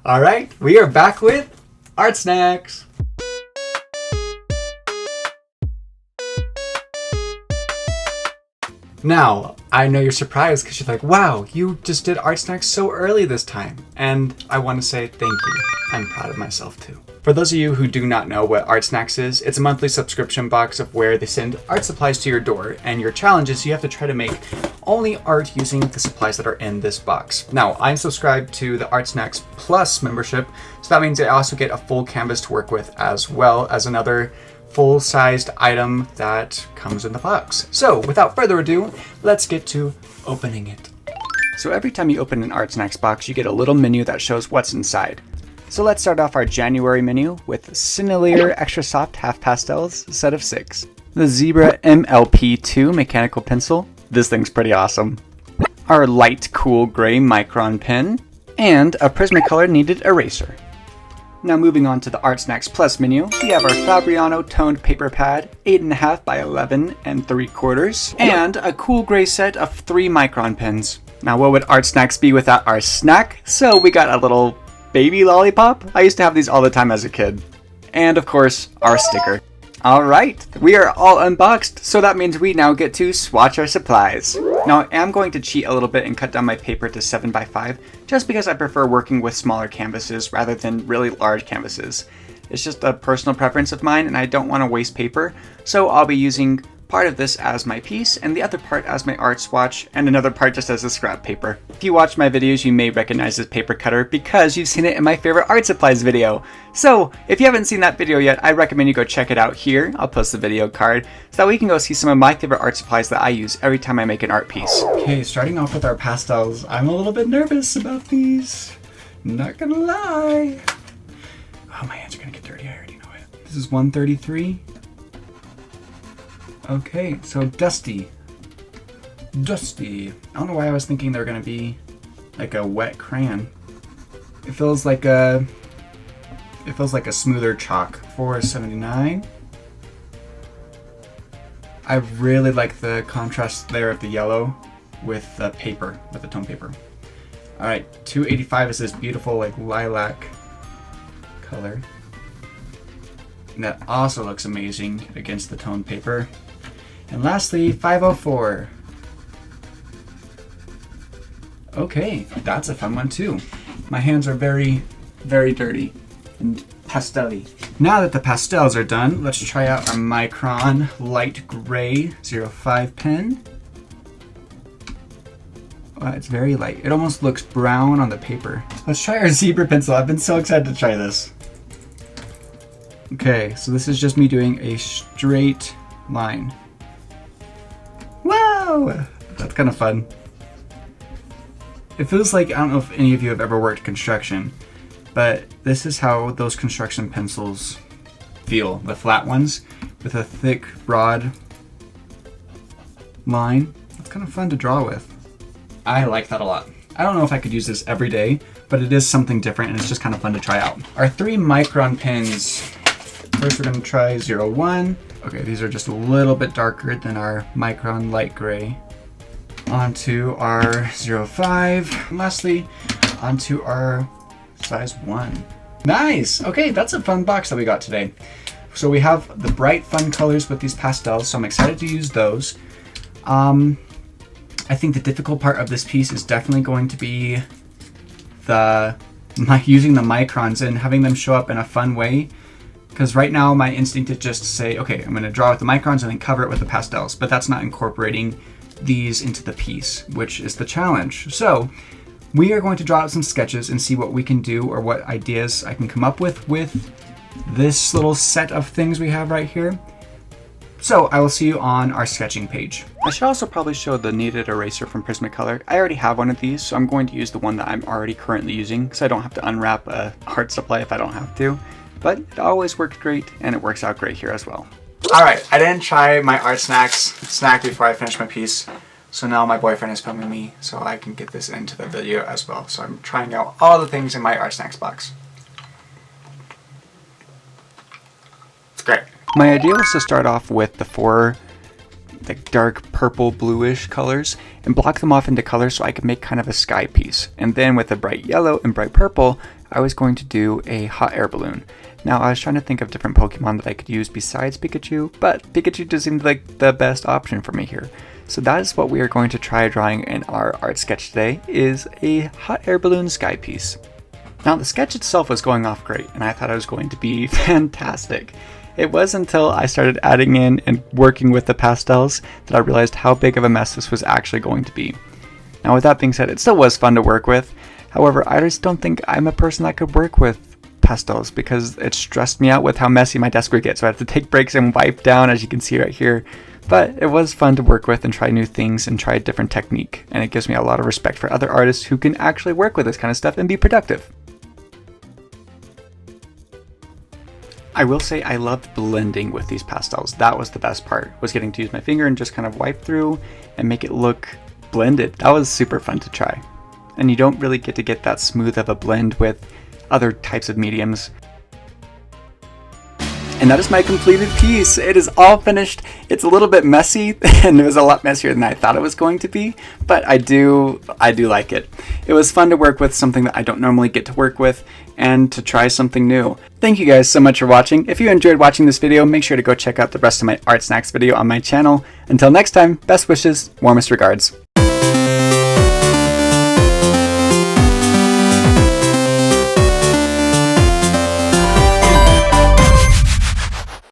All right, we are back with Artsnacks. Now, I know you're surprised because you're like, wow, you just did Artsnacks so early this time. And I want to say thank you. I'm proud of myself too. For those of you who do not know what Artsnacks is, it's a monthly subscription box of where they send art supplies to your door, and your challenge is you have to try to make only art using the supplies that are in this box. Now, I'm subscribed to the Artsnacks Plus membership, so that means I also get a full canvas to work with as well as another full-sized item that comes in the box. So, without further ado, let's get to opening it. So every time you open an Artsnacks box, you get a little menu that shows what's inside. So let's start off our January menu with Sennelier Extra Soft Half-Pastels, set of 6. The Zebra MLP2 mechanical pencil. This thing's pretty awesome. Our light cool gray Micron pen. And a Prismacolor Kneaded Eraser. Now moving on to the Artsnacks Plus menu, we have our Fabriano toned paper pad, 8.5 by 11 3/4, and a cool gray set of 3 Micron pens. Now what would Artsnacks be without our snack? So we got a little baby lollipop. I used to have these all the time as a kid. And of course, our sticker. Alright, we are all unboxed, so that means we now get to swatch our supplies. Now I am going to cheat a little bit and cut down my paper to 7 by 5, just because I prefer working with smaller canvases rather than really large canvases. It's just a personal preference of mine and I don't want to waste paper, so I'll be using part of this as my piece and the other part as my art swatch and another part just as a scrap paper. If you watch my videos, you may recognize this paper cutter because you've seen it in my favorite art supplies video. So if you haven't seen that video yet, I recommend you go check it out here. I'll post the video card so that we can go see some of my favorite art supplies that I use every time I make an art piece. Okay, starting off with our pastels. I'm a little bit nervous about these. Not gonna lie. Oh, my hands are gonna get dirty, I already know it. This is 133. Okay, so dusty. Dusty. I don't know why I was thinking they were gonna be like a wet crayon. It feels like a smoother chalk. 479. I really like the contrast there of the yellow with the paper, with the tone paper. Alright, 285 is this beautiful like lilac color. And that also looks amazing against the tone paper. And lastly, 504. Okay, that's a fun one too. My hands are very, very dirty and pastel-y. Now that the pastels are done, let's try out our Micron light gray 05 pen. Wow, it's very light. It almost looks brown on the paper. Let's try our zebra pencil. I've been so excited to try this. Okay, so this is just me doing a straight line. Wow! That's kind of fun. It feels like, I don't know if any of you have ever worked construction, but this is how those construction pencils feel. The flat ones with a thick, broad line. It's kind of fun to draw with. I like that a lot. I don't know if I could use this every day, but it is something different and it's just kind of fun to try out. Our 3 Micron pens. First we're going to try 01. Okay, these are just a little bit darker than our Micron light gray. Onto our 05. And lastly, onto our size 1. Nice! Okay, that's a fun box that we got today. So we have the bright, fun colors with these pastels, so I'm excited to use those. I think the difficult part of this piece is definitely going to be using the microns and having them show up in a fun way. Because right now my instinct is just to say, okay, I'm going to draw with the microns and then cover it with the pastels, but that's not incorporating these into the piece, which is the challenge. So we are going to draw out some sketches and see what we can do or what ideas I can come up with this little set of things we have right here. So I will see you on our sketching page. I should also probably show the Kneaded Eraser from Prismacolor. I already have one of these, so I'm going to use the one that I'm already currently using because I don't have to unwrap a art supply if I don't have to. But it always works great, and it works out great here as well. Alright, I didn't try my Artsnacks snack before I finished my piece, so now my boyfriend is filming me so I can get this into the video as well. So I'm trying out all the things in my Artsnacks box. It's great. My idea was to start off with the 4 like dark purple bluish colors and block them off into colors so I could make kind of a sky piece. And then with the bright yellow and bright purple, I was going to do a hot air balloon. Now, I was trying to think of different Pokemon that I could use besides Pikachu, but Pikachu just seemed like the best option for me here. So that is what we are going to try drawing in our art sketch today, is a hot air balloon sky piece. Now, the sketch itself was going off great, and I thought it was going to be fantastic. It was until I started adding in and working with the pastels that I realized how big of a mess this was actually going to be. Now, with that being said, it still was fun to work with. However, I just don't think I'm a person that could work with pastels because it stressed me out with how messy my desk would get, so I had to take breaks and wipe down, as you can see right here. But it was fun to work with and try new things and try a different technique, and it gives me a lot of respect for other artists who can actually work with this kind of stuff and be productive. I will say I loved blending with these pastels. That was the best part, was getting to use my finger and just kind of wipe through and make it look blended. That was super fun to try. And you don't really get to get that smooth of a blend with other types of mediums. And that is my completed piece. It is all finished. It's a little bit messy, and it was a lot messier than I thought it was going to be, but I do like it. It was fun to work with something that I don't normally get to work with, and to try something new. Thank you guys so much for watching. If you enjoyed watching this video, make sure to go check out the rest of my Artsnacks video on my channel. Until next time, best wishes, warmest regards.